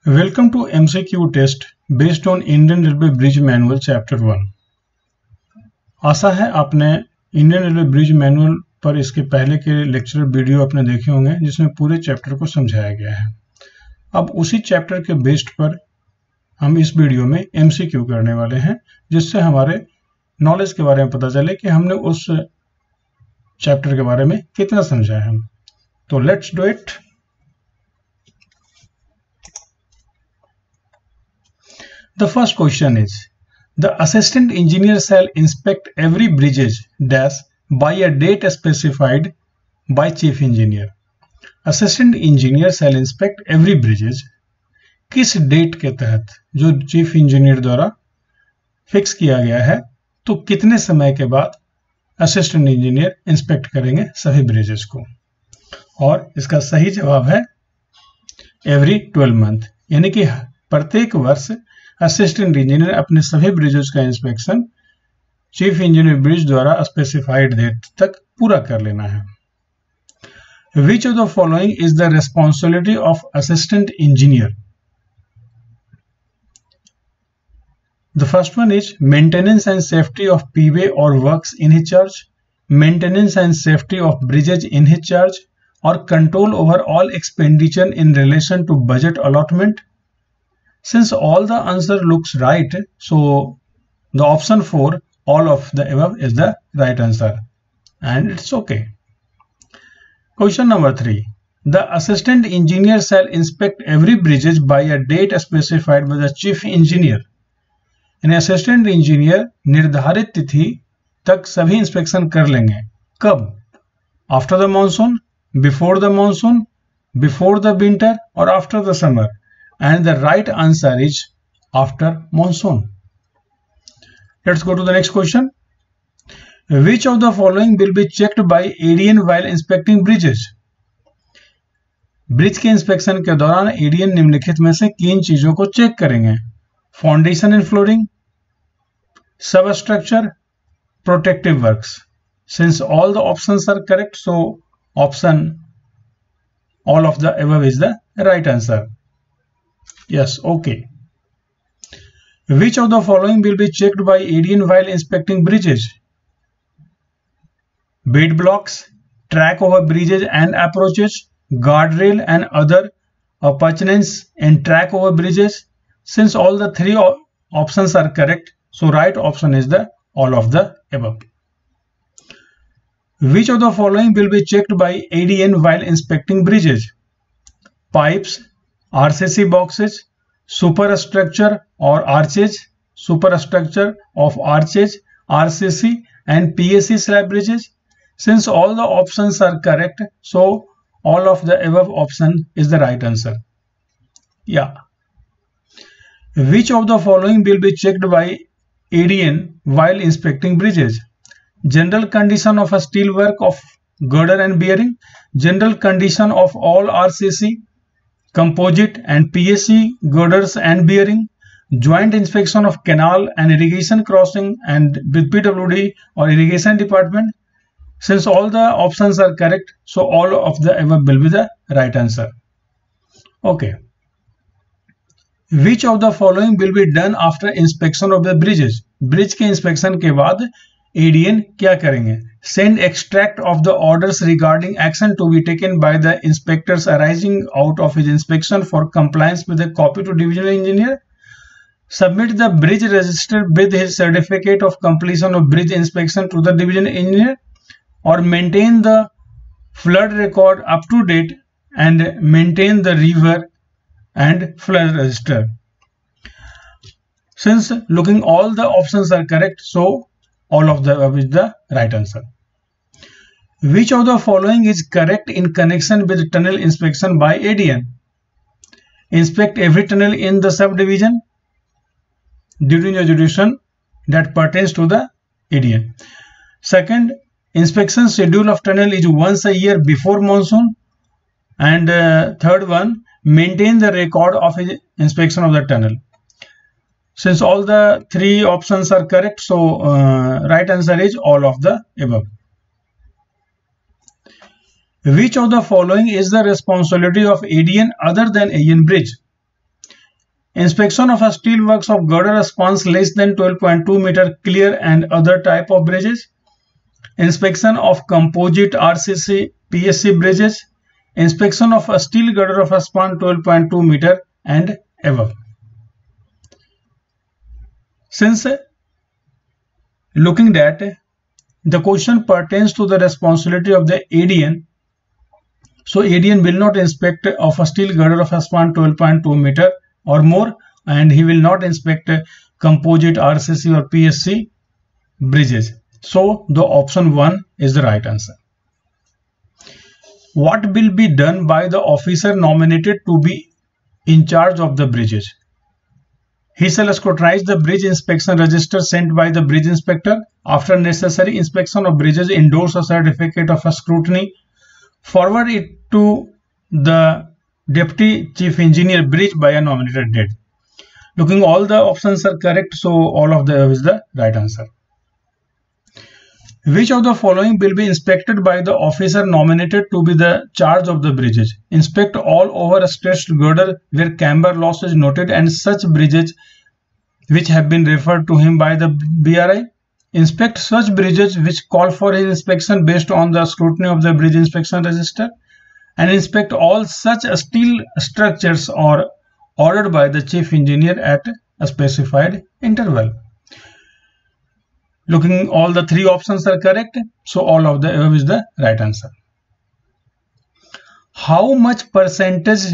Welcome to MCQ test based on Indian Railway Bridge Manual Chapter 1। आशा है आपने Indian railway bridge manual पर इसके पहले के लेक्चर वीडियो आपने देखे होंगे जिसमें पूरे चैप्टर को समझाया गया है। अब उसी चैप्टर के बेस्ड पर हम इस वीडियो में MCQ करने वाले हैं, जिससे हमारे नॉलेज के बारे में पता चले कि हमने उस चैप्टर के बारे में कितना समझा है। तो let's do it. The first question is, the assistant engineer shall inspect every bridges dash by a date specified by chief engineer। Assistant engineer shall inspect every bridges किस डेट के तहत जो चीफ इंजीनियर द्वारा fix किया गया है, तो कितने समय के बाद असिस्टेंट इंजीनियर इंस्पेक्ट करेंगे सभी ब्रिजेस को। और इसका सही जवाब है एवरी 12 मंथ, यानी कि प्रत्येक वर्ष असिस्टेंट इंजीनियर अपने सभी ब्रिजेस का इंस्पेक्शन चीफ इंजीनियर ब्रिज द्वारा स्पेसिफाइड डेट तक पूरा कर लेना है। Which of the following is the responsibility of assistant engineer? The first one is maintenance and safety of pway or works in his charge, maintenance and safety of bridges in his charge, or control over all expenditure in relation to budget allotment. Since all the answer looks right, so the option 4, all of the above, is the right answer, and it's okay. Question number 3. The assistant engineer shall inspect every bridge by a date specified by the chief engineer. यानी assistant engineer निर्धारित तिथि तक सभी inspection कर लेंगे। कब? After the monsoon, before the monsoon, before the winter और after the summer. And the right answer is after monsoon. Let's go to the next question. Which of the following will be checked by ADEN while inspecting bridges? Bridge के inspection के दौरान ADEN निम्नलिखित में से किन चीजों को check करेंगे? फाउंडेशन एंड फ्लोरिंग, सब structure, protective works. Since all the options are correct, so option all of the above is the right answer. Yes, okay. Which of the following will be checked by ADEN while inspecting bridges? Bed blocks, track over bridges and approaches, guardrail and other appurtenances and track over bridges. Since all the three options are correct, so right option is the all of the above. Which of the following will be checked by ADEN while inspecting bridges? Pipes, RCC boxes, superstructure or arches, superstructure of arches, RCC and PAC slab bridges. Since all the options are correct, so all of the above option is the right answer. Yeah. Which of the following will be checked by ADEN while inspecting bridges? General condition of a steel work of girder and bearing, general condition of all RCC, composite and PAC girders and bearing, joint inspection of canal and irrigation crossing and with PWD or irrigation department. Since all the options are correct, so all of the above will be the right answer. Okay. Which of the following will be done after inspection of the bridges? Bridge के inspection के बाद ADEN क्या करेंगे? Send extract of the orders regarding action to be taken by the inspectors arising out of his inspection for compliance with a copy to divisional engineer. Submit the bridge register with his certificate of completion of bridge inspection to the division engineer, or maintain the flood record up to date and maintain the river and flood register. Since looking all the options are correct, so all of the above is the right answer. Which of the following is correct in connection with tunnel inspection by ADEN? Inspect every tunnel in the subdivision during the jurisdiction that pertains to the ADEN. Second, inspection schedule of tunnel is once a year before monsoon. And third one, maintain the record of inspection of the tunnel. Since all the three options are correct, so right answer is all of the above. Which of the following is the responsibility of ADEN other than AEN bridge? Inspection of a steel works of girder spans less than 12.2 meter clear and other type of bridges. Inspection of composite RCC PSC bridges. Inspection of a steel girder of a span 12.2 meter and above. Since looking at the question pertains to the responsibility of the ADN, so ADN will not inspect of a steel girder of a span 12.2 meter or more, and he will not inspect composite RCC or PSC bridges. So the option 1 is the right answer. What will be done by the officer nominated to be in charge of the bridges? He shall scrutinize the bridge inspection register sent by the bridge inspector. After necessary inspection of bridges, endorse a certificate of a scrutiny, forward it to the Deputy Chief Engineer bridge by a nominated date. Looking, all the options are correct, so all of the is the right answer. Which of the following will be inspected by the officer nominated to be the charge of the bridges? Inspect all over stretched girder where camber loss is noted and such bridges which have been referred to him by the BRI. Inspect such bridges which call for his inspection based on the scrutiny of the bridge inspection register. And inspect all such steel structures or ordered by the chief engineer at a specified interval. Looking, all the three options are correct, so all of the above is the right answer. How much percentage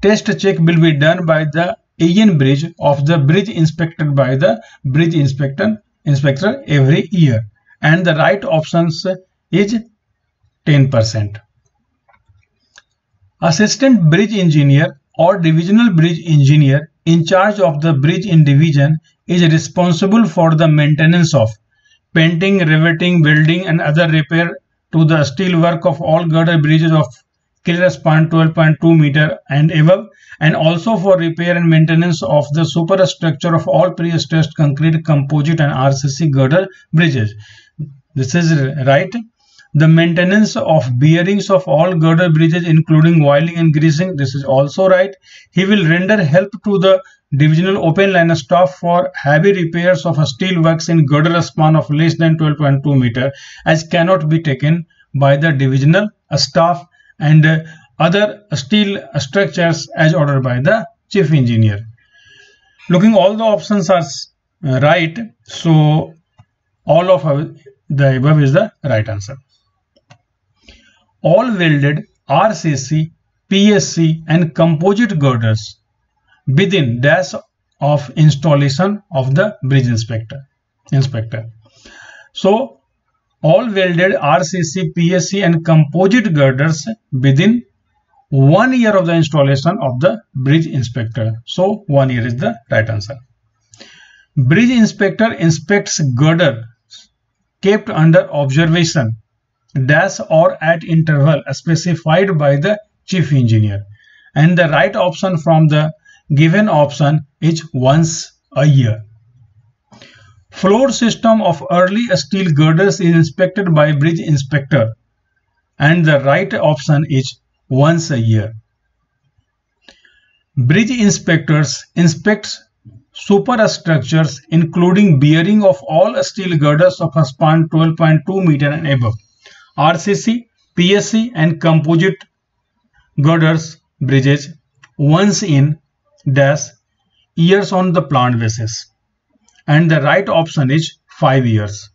test check will be done by the AEN bridge of the bridge inspected by the bridge inspector every year? And the right options is 10%. Assistant bridge engineer or divisional bridge engineer in charge of the bridge in division is responsible for the maintenance of painting, riveting, welding and other repair to the steel work of all girder bridges of clear span 12.2 meter and above, and also for repair and maintenance of the superstructure of all pre-stressed concrete, composite and RCC girder bridges. This is right. The maintenance of bearings of all girder bridges including oiling and greasing, this is also right. He will render help to the divisional open line staff for heavy repairs of steel works in girder span of less than 12.2 meter as cannot be taken by the divisional staff and other steel structures as ordered by the chief engineer. Looking, all the options are right, so all of the above is the right answer. All welded RCC, PSC and composite girders within dash of installation of the bridge inspector. So all welded RCC, PSC and composite girders within 1 year of the installation of the bridge inspector. So 1 year is the right answer. Bridge inspector inspects girder kept under observation dash or at interval specified by the chief engineer, and the right option from the given option is once a year. Floor system of early steel girders is inspected by bridge inspector, and the right option is once a year. Bridge inspectors inspect superstructures including bearing of all steel girders of a span 12.2 meter and above, RCC, PSC and composite girders bridges once in dash years on the planned basis, and the right option is 5 years.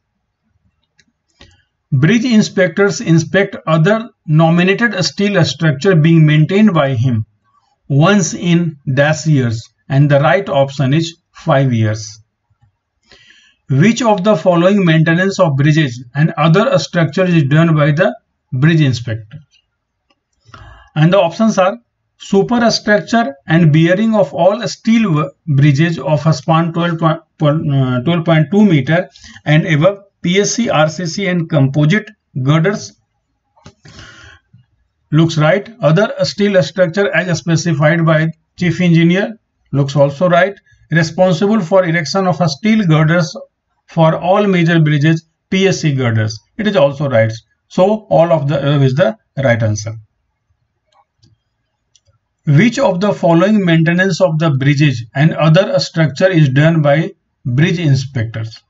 Bridge inspectors inspect other nominated steel structure being maintained by him once in dash years, and the right option is 5 years. Which of the following maintenance of bridges and other structures is done by the bridge inspector? And the options are superstructure and bearing of all steel bridges of a span 12.2 meter and above, PSC, RCC and composite girders. Looks right. Other steel structure as specified by chief engineer. Looks also right. Responsible for erection of a steel girders for all major bridges, PSC girders. It is also right. So all of the above is the right answer. Which of the following maintenance of the bridges and other structure is done by bridge inspectors?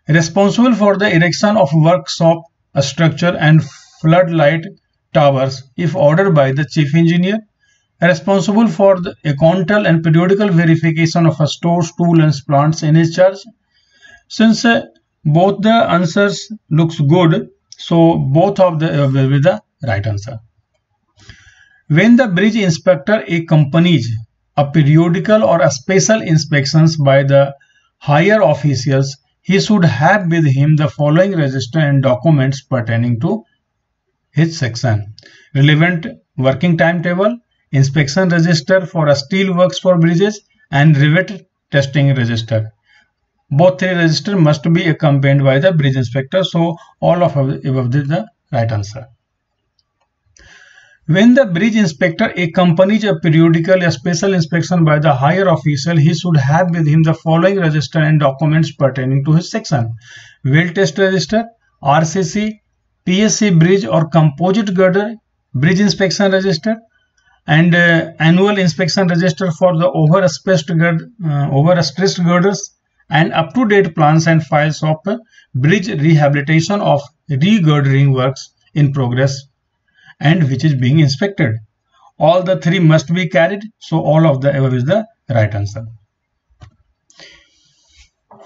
Responsible for the erection of workshop structure and floodlight towers if ordered by the chief engineer. Responsible for the accountal and periodical verification of stores, tools and plants in his charge. Since both the answers looks good, so both of the will be the right answer. When the bridge inspector accompanies a periodical or a special inspections by the higher officials, he should have with him the following register and documents pertaining to his section: relevant working timetable, inspection register for steel works for bridges, and rivet testing register. Both three registers must be accompanied by the bridge inspector, so all of above is the right answer. When the bridge inspector accompanies a periodical or special inspection by the higher official, he should have with him the following register and documents pertaining to his section: well test register, RCC, PSC bridge or composite girder, bridge inspection register, and annual inspection register for the overstressed girders, and up-to-date plans and files of bridge rehabilitation of regirdering works in progress and which is being inspected. All the three must be carried, so all of the above is the right answer.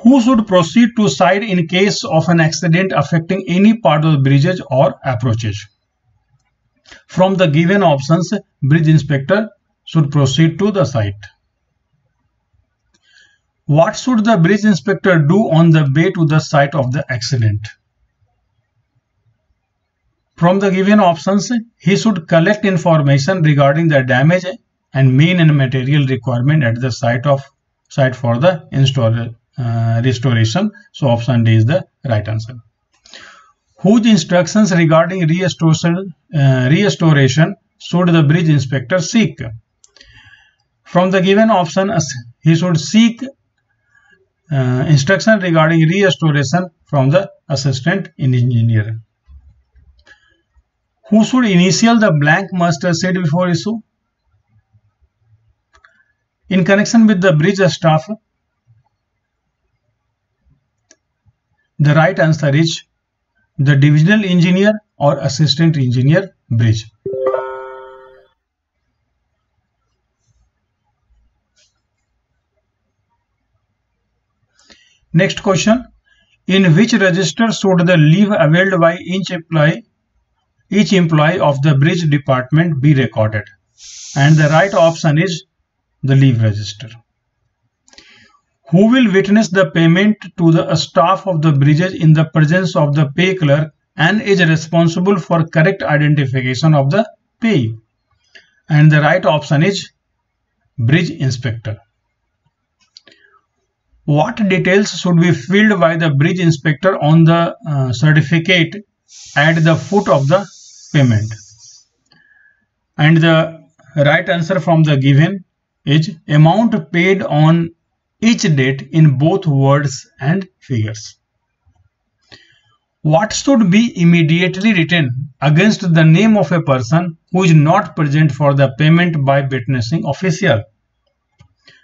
Who should proceed to site in case of an accident affecting any part of the bridges or approaches? From the given options, bridge inspector should proceed to the site. What should the bridge inspector do on the way to the site of the accident? From the given options, he should collect information regarding the damage and main and material requirement at the site for the restoration. So option D is the right answer. Whose instructions regarding restoration should the bridge inspector seek? From the given option, he should seek instruction regarding restoration from the assistant engineer. Who should initial the blank master sheet before issue? In connection with the bridge staff, the right answer is the divisional engineer or assistant engineer bridge. Next question. In which register should the leave availed by each employee of the bridge department be recorded? And the right option is the leave register. Who will witness the payment to the staff of the bridges in the presence of the pay clerk and is responsible for correct identification of the payee? And the right option is bridge inspector. What details should be filled by the bridge inspector on the certificate at the foot of the payment? And the right answer from the given is amount paid on each date in both words and figures. What should be immediately written against the name of a person who is not present for the payment by witnessing official?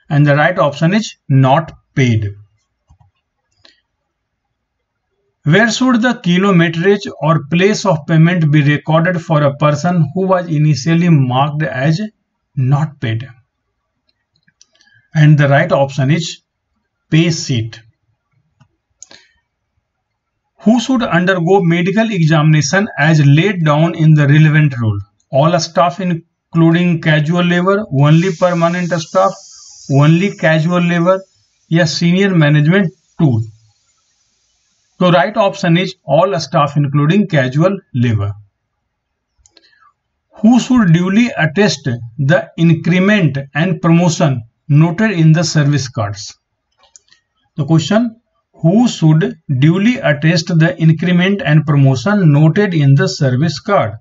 And the right option is not paid. Where should the kilometerage or place of payment be recorded for a person who was initially marked as not paid? And the right option is pay sheet. Who should undergo medical examination as laid down in the relevant rule? All staff including casual labor, only permanent staff, only casual labor, या senior management too? So right option is all staff including casual labor. Who should duly attest the increment and promotion noted in the service cards? The question: who should duly attest the increment and promotion noted in the service card?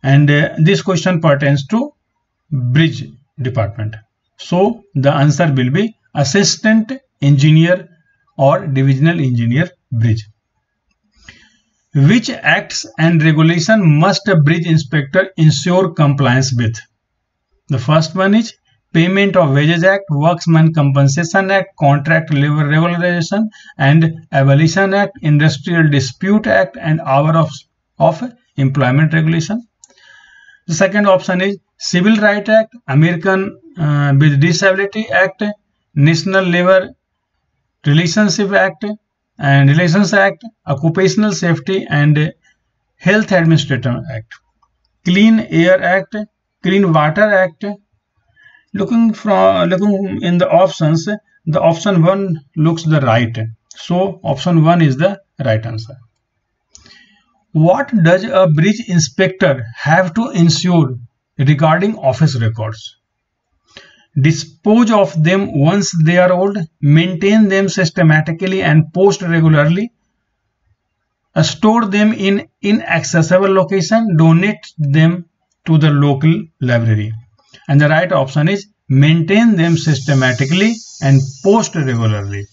And this question pertains to bridge department. So the answer will be assistant engineer or divisional engineer bridge. Which acts and regulation must a bridge inspector ensure compliance with? The first one is Payment of Wages Act, Workmen Compensation Act, Contract Labor Regularization and Abolition Act, Industrial Dispute Act and Hour of Employment Regulation. The second option is Civil Rights Act, American with Disability Act, National Labor Relations Act, Occupational Safety and Health Administration Act, Clean Air Act, Clean Water Act. Looking in the options, the option 1 looks the right. So option 1 is the right answer. What does a bridge inspector have to ensure regarding office records? Dispose of them once they are old, maintain them systematically and post regularly, store them in inaccessible location, donate them to the local library. And the right option is maintain them systematically and post regularly.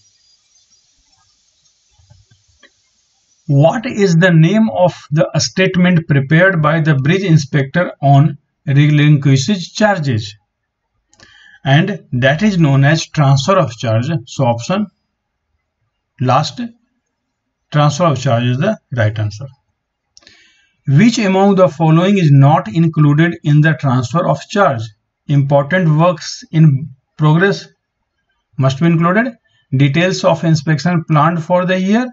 What is the name of the statement prepared by the bridge inspector on relinquished charges? And that is known as transfer of charge. So option last, transfer of charge, is the right answer. Which among the following is not included in the transfer of charge? Important works in progress must be included. Details of inspection planned for the year.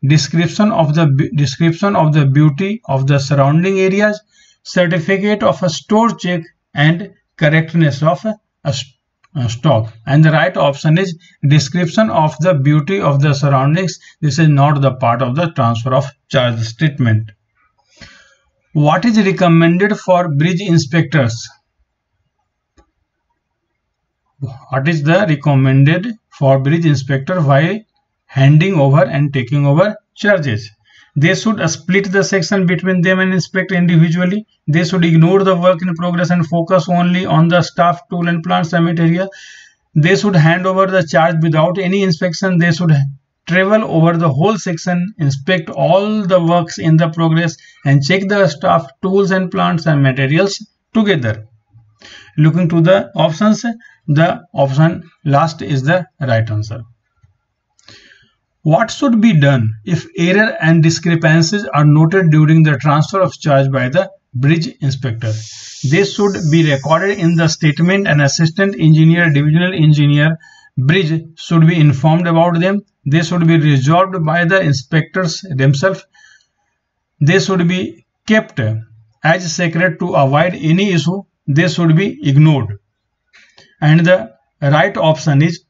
Description of the beauty of the surrounding areas. Certificate of a store check and correctness of a stock. And the right option is description of the beauty of the surroundings. This is not the part of the transfer of charge statement. What is recommended for bridge inspectors? What is the recommended for bridge inspector while handing over and taking over charges? They should split the section between them and inspect individually. They should ignore the work in progress and focus only on the staff, tool and plants and material. They should hand over the charge without any inspection. They should travel over the whole section, inspect all the works in the progress and check the staff, tools and plants and materials together. Looking to the options, the option last is the right answer. What should be done if error and discrepancies are noted during the transfer of charge by the bridge inspector? They should be recorded in the statement and assistant engineer, divisional engineer, bridge should be informed about them. They should be resolved by the inspectors themselves. They should be kept as secret to avoid any issue. They should be ignored. And the right option is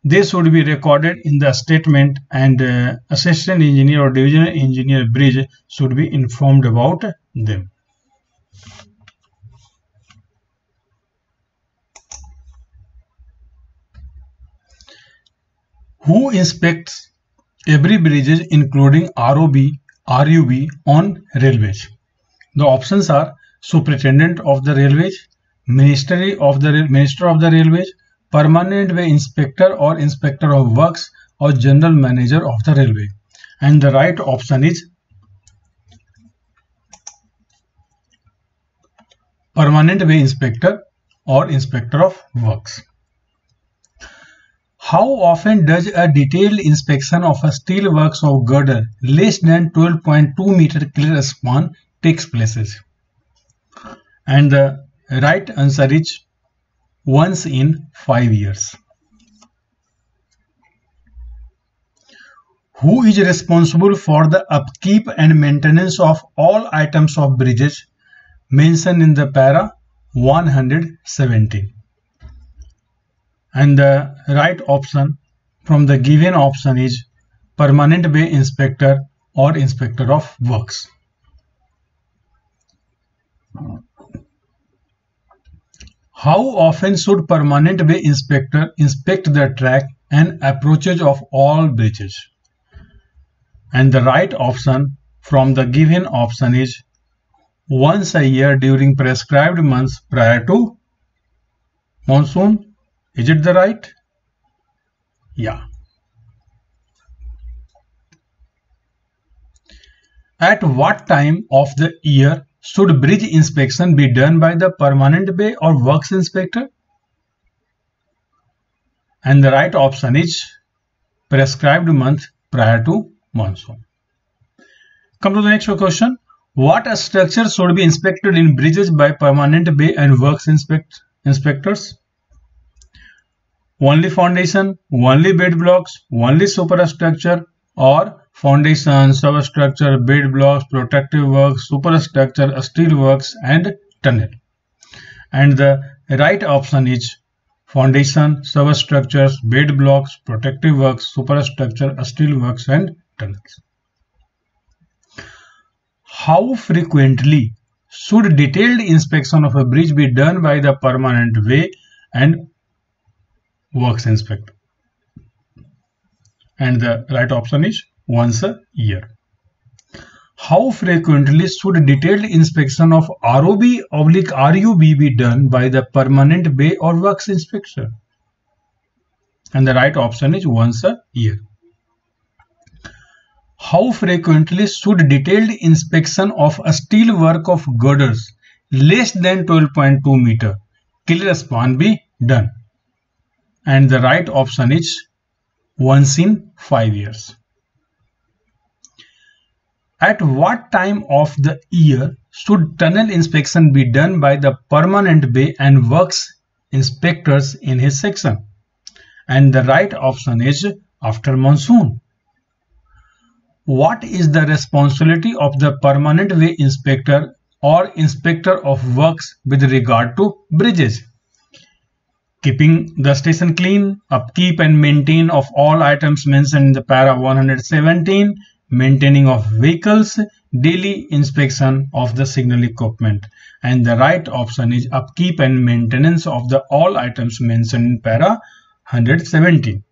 they should be recorded in the statement and assistant engineer or divisional engineer bridge should be informed about them. Who inspects every bridges including ROB, RUB on railways? The options are Superintendent of the Railways, Minister of the Railways, Permanent Way Inspector or Inspector of Works or General Manager of the Railway. And the right option is Permanent Way Inspector or Inspector of Works. How often does a detailed inspection of a steel works of girder less than 12.2 meter clear span takes place? And the right answer is once in 5 years. Who is responsible for the upkeep and maintenance of all items of bridges mentioned in the para 117? And the right option from the given option is Permanent Way Inspector or Inspector of Works. How often should Permanent Way Inspector inspect the track and approaches of all bridges? And the right option from the given option is once a year during prescribed months prior to monsoon. Is it the right? Yeah. At what time of the year should bridge inspection be done by the permanent bay or works inspector? And the right option is prescribed month prior to monsoon. Come to the next question. What structure should be inspected in bridges by permanent bay and works inspectors? Only foundation, only bed blocks, only superstructure, or foundation, substructure, bed blocks, protective works, superstructure, steel works, and tunnel. And the right option is foundation, substructures, bed blocks, protective works, superstructure, steel works, and tunnels. How frequently should detailed inspection of a bridge be done by the permanent way and works inspector? And the right option is once a year. How frequently should detailed inspection of ROB/RUB be done by the permanent bay or works inspector? And the right option is once a year. How frequently should detailed inspection of a steel work of girders less than 12.2 meter clear span be done? And the right option is once in 5 years. At what time of the year should tunnel inspection be done by the permanent bay and works inspectors in his section? And the right option is after monsoon. What is the responsibility of the permanent way inspector or inspector of works with regard to bridges? Keeping the station clean, upkeep and maintain of all items mentioned in the para 117, maintaining of vehicles, daily inspection of the signal equipment. And the right option is upkeep and maintenance of the all items mentioned in para 117.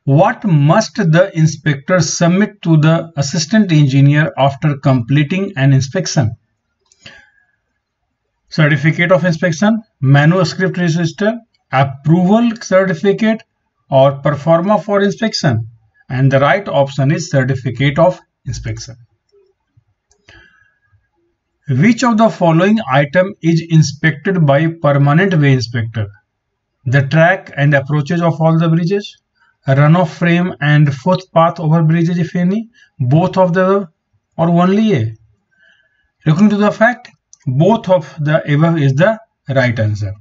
What must the inspector submit to the assistant engineer after completing an inspection? Certificate of inspection, manuscript register, approval certificate, or performa for inspection. And the right option is certificate of inspection. Which of the following item is inspected by permanent way inspector? The track and approaches of all the bridges, runoff frame and footpath over bridges if any, both of the or only A? Looking to the fact, both of the above is the right answer.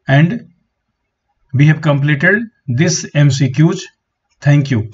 And we have completed this MCQs. Thank you.